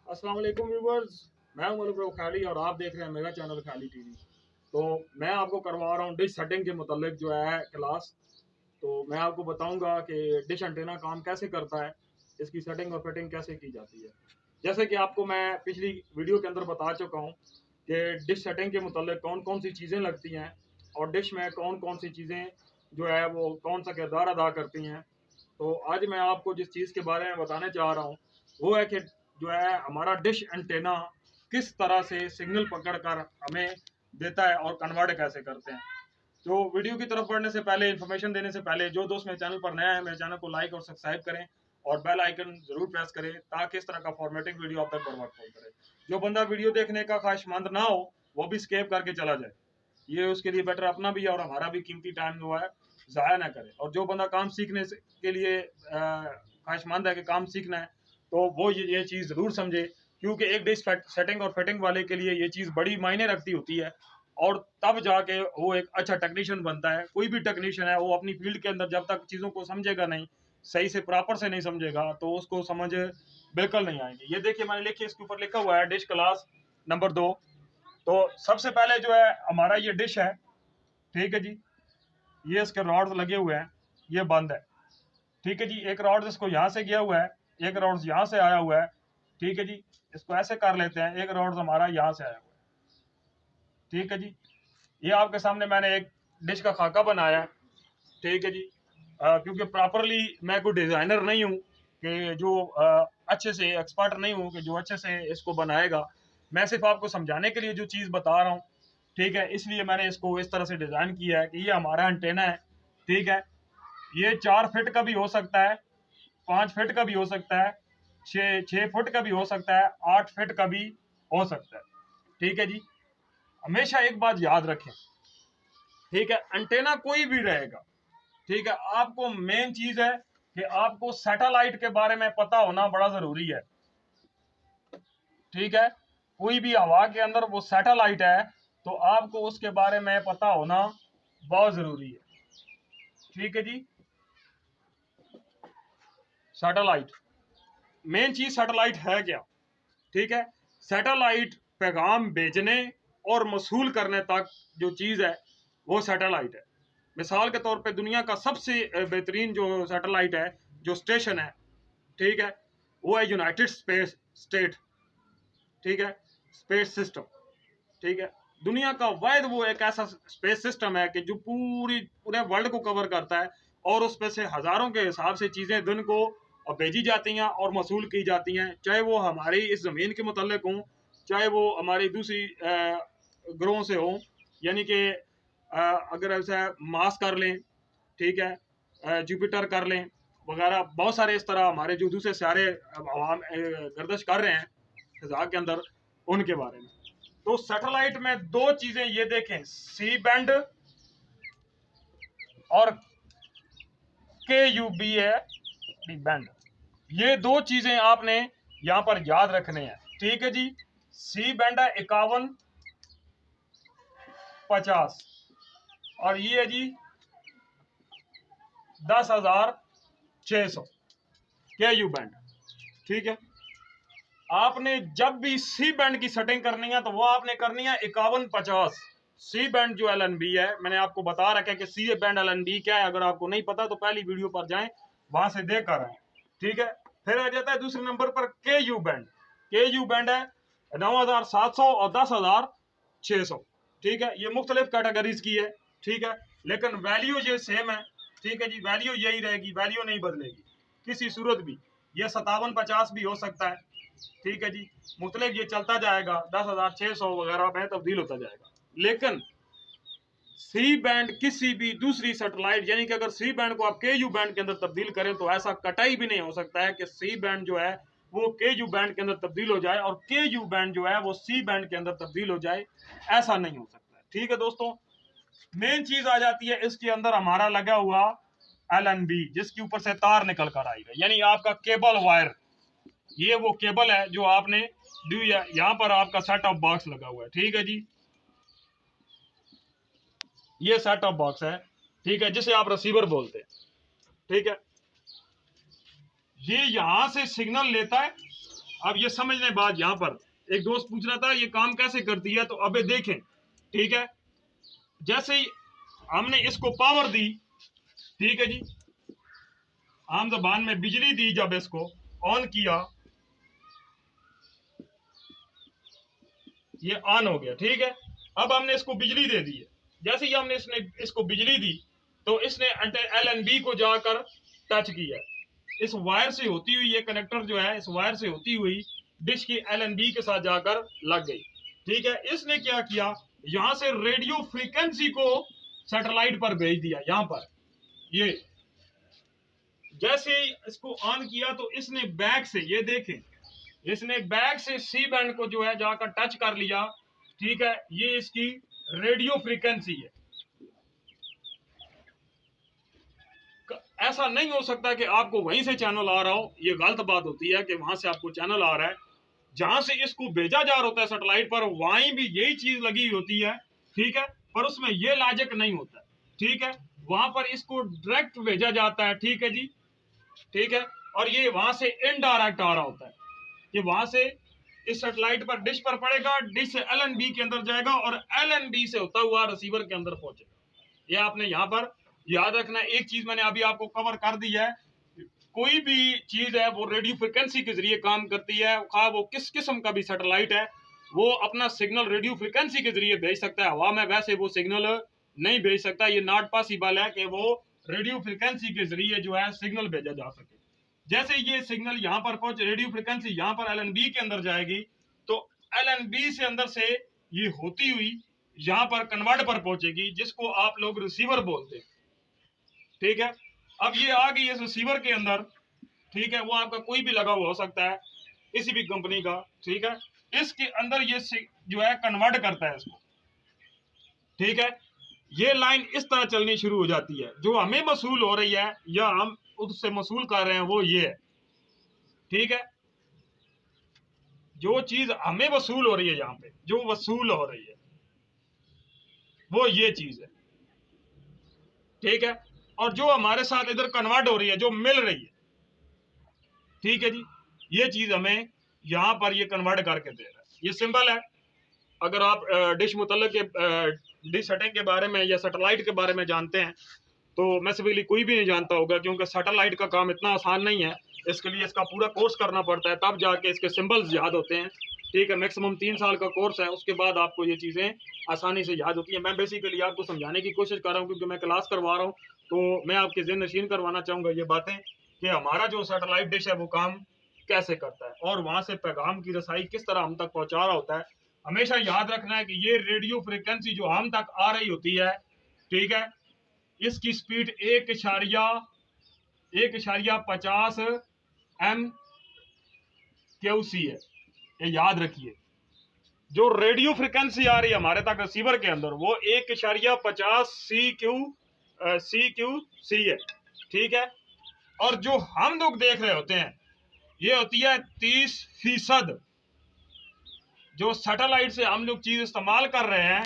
अस्सलाम वालेकुम व्यूवर्स। मैं हूं मलूक खाली और आप देख रहे हैं मेरा चैनल खाली टीवी। तो मैं आपको करवा रहा हूं डिश सेटिंग के मुतालिक जो है क्लास। तो मैं आपको बताऊंगा कि डिश एंटेना काम कैसे करता है, इसकी सेटिंग और फिटिंग कैसे की जाती है। जैसे कि आपको मैं पिछली वीडियो के अंदर बता चुका हूँ कि डिश सेटिंग के मुतालिक कौन कौन सी चीज़ें लगती हैं और डिश में कौन कौन सी चीज़ें जो है वो कौन सा किरदार अदा करती हैं। तो आज मैं आपको जिस चीज़ के बारे में बताने जा रहा हूँ वो है कि जो है हमारा डिश एंटेना किस तरह से सिग्नल पकड़कर हमें देता है और कन्वर्ट कैसे करते हैं। तो वीडियो की तरफ बढ़ने से पहले, इन्फॉर्मेशन देने से पहले, जो दोस्त मेरे चैनल पर नया है मेरे चैनल को लाइक और सब्सक्राइब करें और बेल आइकन जरूर प्रेस करें ताकि इस तरह का फॉर्मेटिंग वीडियो आप तक बर वक्त पहुंच करे। जो बंदा वीडियो देखने का ख्वाहिशमंद ना हो वो भी स्केप करके चला जाए, ये उसके लिए बेटर अपना भी और हमारा भी कीमती टाइम जो है ज़ाया ना करे। और जो बंदा काम सीखने के लिए ख्वाहिशमंद है कि काम सीखना है तो वो ये चीज़ ज़रूर समझे, क्योंकि एक डिश सेटिंग और फिटिंग वाले के लिए ये चीज़ बड़ी मायने रखती होती है और तब जाके वो एक अच्छा टेक्नीशियन बनता है। कोई भी टेक्नीशियन है वो अपनी फील्ड के अंदर जब तक चीज़ों को समझेगा नहीं, सही से प्रॉपर से नहीं समझेगा तो उसको समझ बिल्कुल नहीं आएगी। ये देखिए मैंने लिखिए, इसके ऊपर लिखा हुआ है डिश क्लास नंबर 2। तो सबसे पहले जो है हमारा ये डिश है, ठीक है जी। ये इसके रॉड्स लगे हुए हैं, ये बंद है, ठीक है जी। एक रॉड इसको यहाँ से गया हुआ है, एक रॉड यहाँ से आया हुआ है, ठीक है जी। इसको ऐसे कर लेते हैं, एक रॉड हमारा यहाँ से आया हुआ है, ठीक है जी। ये आपके सामने मैंने एक डिश का खाका बनाया है, ठीक है जी। क्योंकि प्रॉपरली मैं कोई डिज़ाइनर नहीं हूँ कि जो अच्छे से एक्सपर्ट नहीं हूँ कि जो अच्छे से इसको बनाएगा। मैं सिर्फ आपको समझाने के लिए जो चीज़ बता रहा हूँ, ठीक है। इसलिए मैंने इसको इस तरह से डिज़ाइन किया है कि ये हमारा एंटेना है, ठीक है। ये 4 फीट का भी हो सकता है, 5 फीट का भी हो सकता है, 6 फुट का भी हो सकता है, 8 फीट का भी हो सकता है, ठीक है जी। हमेशा एक बात याद रखें, ठीक है, एंटेना कोई भी रहेगा, ठीक है। आपको मेन चीज है कि आपको सैटेलाइट के बारे में पता होना बड़ा जरूरी है, ठीक है। कोई भी हवा के अंदर वो सैटेलाइट है तो आपको उसके बारे में पता होना बहुत जरूरी है, ठीक है जी। सैटेलाइट मेन चीज, सैटेलाइट है क्या, ठीक है। सैटेलाइट पैगाम भेजने और मसूल करने तक जो चीज़ है वो सैटेलाइट है। मिसाल के तौर पे दुनिया का सबसे बेहतरीन जो सैटेलाइट है, जो स्टेशन है, ठीक है, वो है यूनाइटेड स्पेस स्टेट, ठीक है, स्पेस सिस्टम, ठीक है। दुनिया का वाहिद वो एक ऐसा स्पेस सिस्टम है कि जो पूरे वर्ल्ड को कवर करता है और उसमें से हज़ारों के हिसाब से चीज़ें दिन को भेजी जाती हैं और मसूल की जाती हैं, चाहे वो हमारी इस ज़मीन के मुतल्लिक हों, चाहे वो हमारी दूसरी ग्रहों से हों। यानी कि अगर ऐसा मार्स कर लें, ठीक है, जुपिटर कर लें वगैरह, बहुत सारे इस तरह हमारे जो दूसरे सारे गर्दश कर रहे हैं फिजा के अंदर, उनके बारे में। तो सैटेलाइट में दो चीजें ये देखें, सी बैंड और के यू बी है बैंड। ये दो चीजें आपने यहां पर याद रखने हैं, ठीक है जी। सी बैंड है 5150 और ये है जी 10,600 के यू बैंड, ठीक है। आपने जब भी सी बैंड की सेटिंग करनी है तो वो आपने करनी है 5150। सी बैंड जो LNB है, मैंने आपको बता रखा है कि सी बैंड LNB क्या है। अगर आपको नहीं पता तो पहली वीडियो पर जाएं, वहां से देख कर आए, ठीक है। फिर आ जाता है दूसरे नंबर पर के यू बैंड। के यू बैंड है 9,700 और 10,600, ठीक है। ये मुख्तलिफ कैटेगरीज की है, ठीक है, लेकिन वैल्यू ये सेम है, ठीक है जी। वैल्यू यही रहेगी, वैल्यू नहीं बदलेगी किसी सूरत भी। ये 5750 भी हो सकता है, ठीक है जी। मुख्तलिफ ये चलता जाएगा, 10,600 वगैरह में तब्दील होता जाएगा। लेकिन सी बैंड किसी भी दूसरी सैटेलाइट, यानी कि अगर सी बैंड को आप के यू बैंड के अंदर तब्दील करें तो ऐसा कटाई भी नहीं हो सकता है कि सी बैंड जो है वो के यू बैंड के अंदर तब्दील हो जाए और के यू बैंड जो है वो सी बैंड के अंदर तब्दील हो जाए, ऐसा नहीं हो सकता है, ठीक है दोस्तों। मेन चीज आ जाती है इसके अंदर हमारा लगा हुआ LNB, जिसके ऊपर से तार निकल कर आई है, यानी आपका केबल वायर। ये वो केबल है जो आपने यहाँ पर आपका सेट ऑफ बॉक्स लगा हुआ है, ठीक है जी। ये सेट ऑफ बॉक्स है, ठीक है, जिसे आप रिसीवर बोलते हैं, ठीक है। ये यहां से सिग्नल लेता है अब ये समझने बात, यहाँ पर एक दोस्त पूछ रहा था ये काम कैसे करती है, तो अबे देखें, ठीक है। जैसे ही हमने इसको पावर दी, ठीक है जी, आम जबान में बिजली दी, जब इसको ऑन किया, ये ऑन हो गया, ठीक है। अब हमने इसको बिजली दे दी है। जैसे ही हमने इसको बिजली दी, तो इसने LNB को जाकर टच किया। इस वायर से होती हुई, ये कनेक्टर जो है इस वायर से होती हुई डिश की LNB के साथ जाकर लग गई, ठीक है। इसने क्या किया, यहां से रेडियो फ्रीक्वेंसी को सैटेलाइट पर भेज दिया। यहां पर ये जैसे ही इसको ऑन किया, तो इसने बैक से, ये देखें, इसने बैक से सी बैंड को जो है जाकर टच कर लिया, ठीक है। ये इसकी रेडियो फ्रीक्वेंसी है। ऐसा नहीं हो सकता कि आपको वहीं से चैनल आ रहा हो, ये गलत बात होती है कि वहां से आपको चैनल आ रहा है। जहां से इसको भेजा जा रहा होता है सैटेलाइट पर, वहीं भी यही चीज लगी होती है, ठीक है। पर उसमें ये लॉजिक नहीं होता, ठीक है। वहां पर इसको डायरेक्ट भेजा जाता है, ठीक है जी, ठीक है। और ये वहां से इनडायरेक्ट आ रहा होता है, कि वहां से इस सैटेलाइट पर डिश पर पड़ेगा, डिश से LNB के अंदर जाएगा, और LNB से होता हुआ रिसीवर के अंदर पहुंचेगा। ये आपने यहाँ पर याद रखना। एक चीज मैंने अभी आपको कवर कर दी है, कोई भी चीज है वो रेडियो फ्रिक्वेंसी के जरिए काम करती है, खा वो किस किस्म का भी सैटेलाइट है, वो अपना सिग्नल रेडियो फ्रिक्वेंसी के जरिए भेज सकता है। हवा में वैसे वो सिग्नल नहीं भेज सकता, ये नॉट पॉसिबल है कि वो रेडियो फ्रिक्वेंसी के जरिए जो है सिग्नल भेजा जा सके। जैसे ये सिग्नल यहाँ पर पहुंच, रेडियो फ्रिक्वेंसी यहाँ पर LNB के अंदर जाएगी, तो LNB से अंदर से ये होती हुई यहाँ पर कन्वर्ट पर पहुंचेगी, जिसको आप लोग रिसीवर बोलते हैं, ठीक है। अब ये आ गई इस रिसीवर के अंदर, ठीक है। वो आपका कोई भी लगा हुआ हो सकता है, किसी भी कंपनी का, ठीक है। इसके अंदर ये जो है कन्वर्ट करता है इसको, ठीक है। ये लाइन इस तरह चलनी शुरू हो जाती है। जो हमें वसूल हो रही है या हम उससे वसूल कर रहे हैं वो ये है, ठीक है। जो चीज हमें वसूल हो रही है, यहाँ पे जो वसूल हो रही है वो ये चीज है, ठीक है। और जो हमारे साथ इधर कन्वर्ट हो रही है, जो मिल रही है, ठीक है जी, ये चीज हमें यहाँ पर ये कन्वर्ट करके दे रहा है। ये सिंपल है। अगर आप डिश मुतल्लिक के डिश सेटिंग के बारे में या सैटेलाइट के बारे में जानते हैं, तो मैसिवली कोई भी नहीं जानता होगा, क्योंकि सैटेलाइट का काम इतना आसान नहीं है। इसके लिए इसका पूरा कोर्स करना पड़ता है, तब जाके इसके सिंबल्स याद होते हैं, ठीक है। मैक्सिमम 3 साल का कोर्स है, उसके बाद आपको ये चीज़ें आसानी से याद होती हैं। मैं बेसिकली आपको समझाने की कोशिश कर रहा हूँ, क्योंकि मैं क्लास करवा रहा हूँ, तो मैं आपके ज़हन नशीन करवाना चाहूँगा ये बातें, कि हमारा जो सैटेलाइट डिश है वो काम कैसे करता है, और वहाँ से पैगाम की रसाई किस तरह हम तक पहुँचा रहा होता है। हमेशा याद रखना है कि ये रेडियो फ्रिक्वेंसी जो हम तक आ रही होती है, ठीक है, इसकी स्पीड 1.50 MQC है। ये याद रखिए, जो रेडियो फ्रिक्वेंसी आ रही है हमारे तक रिसीवर के अंदर, वो 1.50 CQC है, ठीक है। और जो हम लोग देख रहे होते हैं, ये होती है 30%। जो सैटेलाइट से हम लोग चीज इस्तेमाल कर रहे हैं,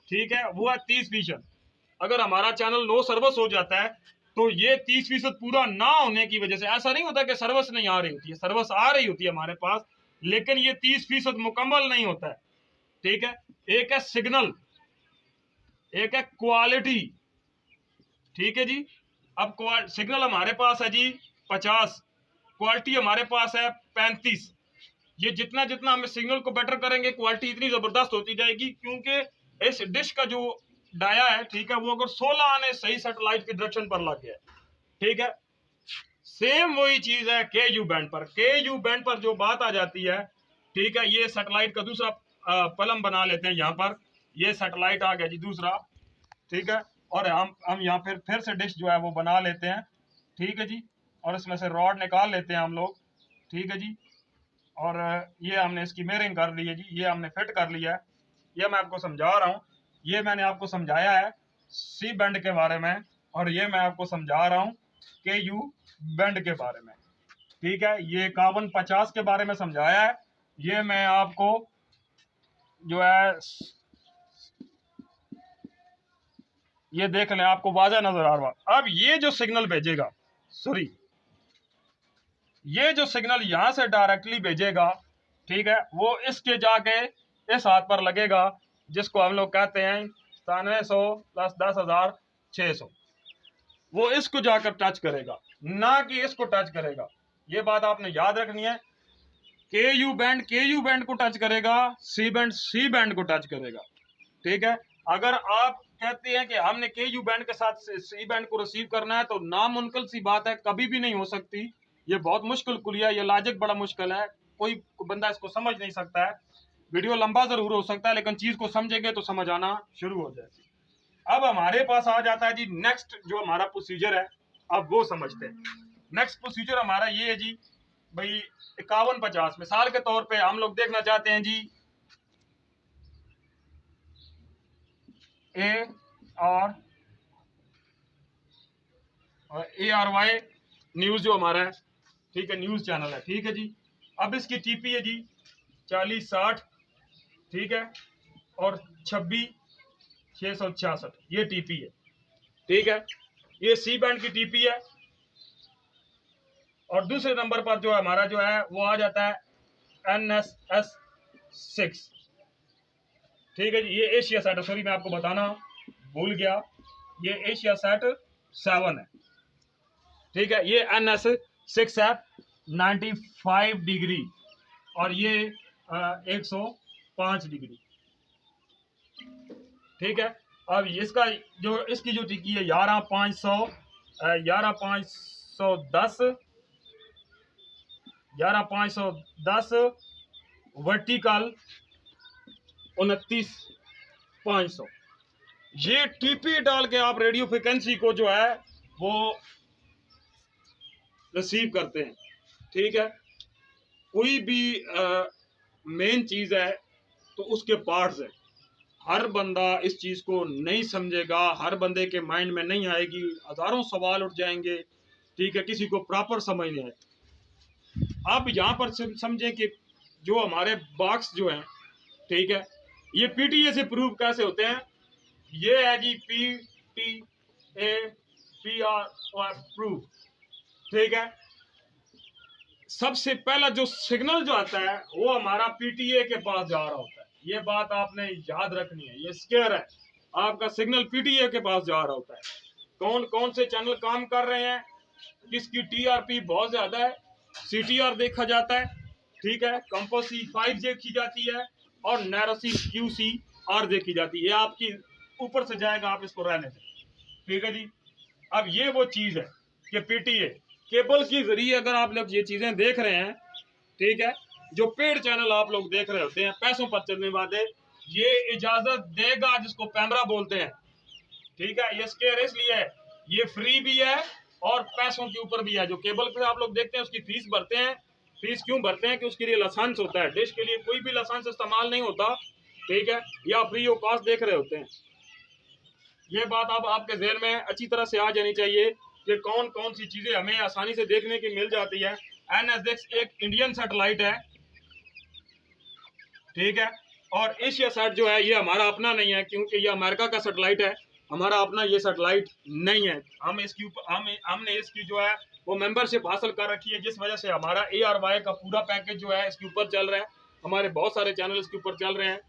ठीक है, वो है 30%। अगर हमारा चैनल नो सर्विस हो जाता है, तो ये 30% पूरा ना होने की वजह से, ऐसा नहीं होता कि सर्विस नहीं आ रही होती है, सर्विस आ रही होती है हमारे पास, लेकिन ये 30% मुकम्मल नहीं होता है, ठीक है। एक है सिग्नल, एक है क्वालिटी, ठीक है जी। अब सिग्नल हमारे पास है जी 50, क्वालिटी हमारे पास है 35। ये जितना जितना हम सिग्नल को बेटर करेंगे, क्वालिटी इतनी जबरदस्त होती जाएगी, क्योंकि इस डिश का जो डाया है, ठीक है, वो अगर 16 आने सही सैटेलाइट की डायरेक्शन पर लग गया, ठीक है। सेम वही चीज है KU बैंड पर। KU बैंड पर जो बात आ जाती है, ठीक है, ये सैटेलाइट का दूसरा पलम बना लेते हैं यहाँ पर। ये सैटेलाइट आ गया जी दूसरा, ठीक है। और हम यहाँ फिर से डिश जो है वो बना लेते हैं, ठीक है जी। और इसमें से रॉड निकाल लेते हैं हम लोग, ठीक है जी। और ये हमने इसकी मेयरिंग कर ली है जी, ये हमने फिट कर लिया है। ये मैं आपको समझा रहा हूँ, ये मैंने आपको समझाया है सी बैंड के बारे में, और ये मैं आपको समझा रहा हूँ KU बैंड के बारे में, ठीक है। ये 5150 के बारे में समझाया है। ये मैं आपको जो है ये देख लें, आपको वाज़ा नजर आ रहा है। अब ये जो सिग्नल भेजेगा, सॉरी, ये जो सिग्नल यहाँ से डायरेक्टली भेजेगा, ठीक है, वो इसके जाके इस हाथ पर लगेगा जिसको हम लोग कहते हैं 9700 प्लस 10,600। वो इसको जाकर टच करेगा, ना कि इसको टच करेगा। ये बात आपने याद रखनी है। के यू बैंड को टच करेगा, सी बैंड को टच करेगा। ठीक है, अगर आप कहते हैं कि हमने के यू बैंड के साथ सी बैंड को रिसीव करना है, तो नामुमकिन सी बात है, कभी भी नहीं हो सकती। ये बहुत मुश्किल कुलिया, ये लॉजिक बड़ा मुश्किल है, कोई बंदा इसको समझ नहीं सकता है। वीडियो लंबा जरूर हो सकता है, लेकिन चीज को समझेंगे तो समझ आना शुरू हो जाएगी। अब हमारे पास आ जाता है जी नेक्स्ट जो हमारा प्रोसीजर है, अब वो समझते हैं। नेक्स्ट प्रोसीजर हमारा ये है जी भाई 5150। मिसाल के तौर पे हम लोग देखना चाहते हैं जी ARY न्यूज जो हमारा है, ठीक है, न्यूज चैनल है, ठीक है जी। अब इसकी टीपी है जी 4060, ठीक है, और 26,666 ये टीपी है, ठीक है। ये सी बैंड की टीपी है। और दूसरे नंबर पर जो हमारा जो है वो आ जाता है NSS6, ठीक है जी। ये एशिया सेट, सॉरी मैं आपको बताना भूल गया, ये एशिया सेट 7 है, ठीक है। ये NS6 है 95 डिग्री और ये 105 डिग्री, ठीक है। अब इसका जो इसकी जो टिकी है 11,510 वर्टिकल 29,500। ये टीपी डाल के आप रेडियो फ्रिक्वेंसी को जो है वो रिसीव करते हैं, ठीक है। कोई भी मेन चीज है तो उसके पार्ट्स है। हर बंदा इस चीज को नहीं समझेगा, हर बंदे के माइंड में नहीं आएगी, हजारों सवाल उठ जाएंगे, ठीक है, किसी को प्रॉपर समझ नहीं आए। आप यहाँ पर समझें कि जो हमारे बॉक्स जो हैं, ठीक है, ये PTA से प्रूव कैसे होते हैं। ये है जी PTA प्रूव, ठीक है। सबसे पहला जो सिग्नल जो आता है वो हमारा PTA के पास जा रहा होता है। ये बात आपने याद रखनी है, ये स्केयर है, आपका सिग्नल PTA के पास जा रहा होता है। कौन कौन से चैनल काम कर रहे हैं, किसकी TRP बहुत ज्यादा है, CTR देखा जाता है, ठीक है, कंपोसी 5 देखी जाती है और नैरोसी QCR देखी जाती है। ये आपकी ऊपर से जाएगा, आप इसको रहने से, ठीक है जी। अब ये वो चीज है कि PTA केबल के जरिए अगर आप लोग ये चीजें देख रहे हैं, ठीक है, जो पेड चैनल आप लोग देख रहे होते हैं पैसों पर चलने वाले, ये इजाजत देगा जिसको पैमरा बोलते हैं, ठीक है। ये स्केयर इसलिए है, ये फ्री भी है और पैसों के ऊपर भी है। जो केबल पे आप लोग देखते हैं उसकी फीस भरते हैं। फीस क्यों भरते हैं कि उसके लिए लाइसेंस होता है। डिश के लिए कोई भी लाइसेंस इस्तेमाल नहीं होता, ठीक है, या फ्री ऑफ कॉस्ट देख रहे होते हैं। ये बात अब आपके ज़हन में अच्छी तरह से आ जानी चाहिए कि कौन कौन सी चीजें हमें आसानी से देखने की मिल जाती है। NSX एक इंडियन सैटेलाइट है, ठीक है, और एशिया सेट जो है ये हमारा अपना नहीं है, क्योंकि ये अमेरिका का सैटेलाइट है, हमारा अपना ये सैटेलाइट नहीं है। हम इसकी हमने इसकी जो है वो मेंबरशिप हासिल कर रखी है, जिस वजह से हमारा ARY का पूरा पैकेज जो है इसके ऊपर चल रहा है। हमारे बहुत सारे चैनल इसके ऊपर चल रहे हैं,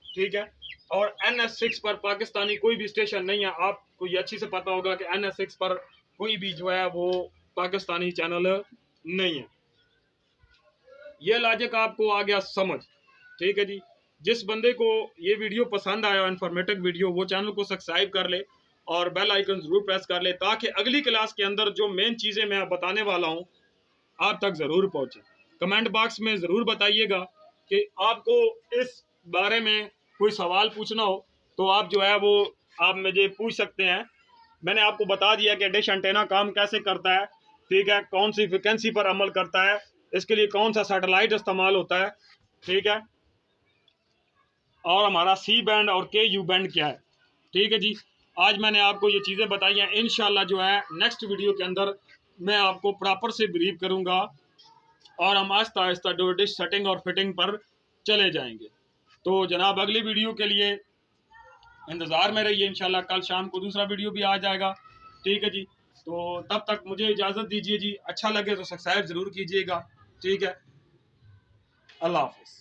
ठीक है। और NS6 पर पाकिस्तानी कोई भी स्टेशन नहीं है। आपको ये अच्छी से पता होगा कि NS6 पर कोई भी जो है वो पाकिस्तानी चैनल नहीं है। ये लॉजिक आपको आ गया समझ, ठीक है जी। जिस बंदे को ये वीडियो पसंद आया, इंफॉर्मेटिव वीडियो, वो चैनल को सब्सक्राइब कर ले और बेल आइकन जरूर प्रेस कर ले, ताकि अगली क्लास के अंदर जो मेन चीज़ें मैं बताने वाला हूँ आप तक ज़रूर पहुँचे। कमेंट बॉक्स में ज़रूर बताइएगा कि आपको इस बारे में कोई सवाल पूछना हो तो आप जो है वो आप मुझे पूछ सकते हैं। मैंने आपको बता दिया कि डिश एंटेना काम कैसे करता है, ठीक है, कौन सी फ्रिक्वेंसी पर अमल करता है, इसके लिए कौन सा सैटेलाइट इस्तेमाल होता है, ठीक है, और हमारा सी बैंड और KU बैंड क्या है, ठीक है जी। आज मैंने आपको ये चीज़ें बताई हैं। इंशाल्लाह जो है नेक्स्ट वीडियो के अंदर मैं आपको प्रॉपर से ब्रीफ करूँगा और हम आहिस्ता आहिस्ता जो डिश सेटिंग और फिटिंग पर चले जाएंगे। तो जनाब अगली वीडियो के लिए इंतज़ार में रहिए, इंशाल्लाह कल शाम को दूसरा वीडियो भी आ जाएगा, ठीक है जी। तो तब तक मुझे इजाज़त दीजिए जी। अच्छा लगे तो सब्सक्राइब ज़रूर कीजिएगा। ठीक है, अल्लाह हाफ़िज़।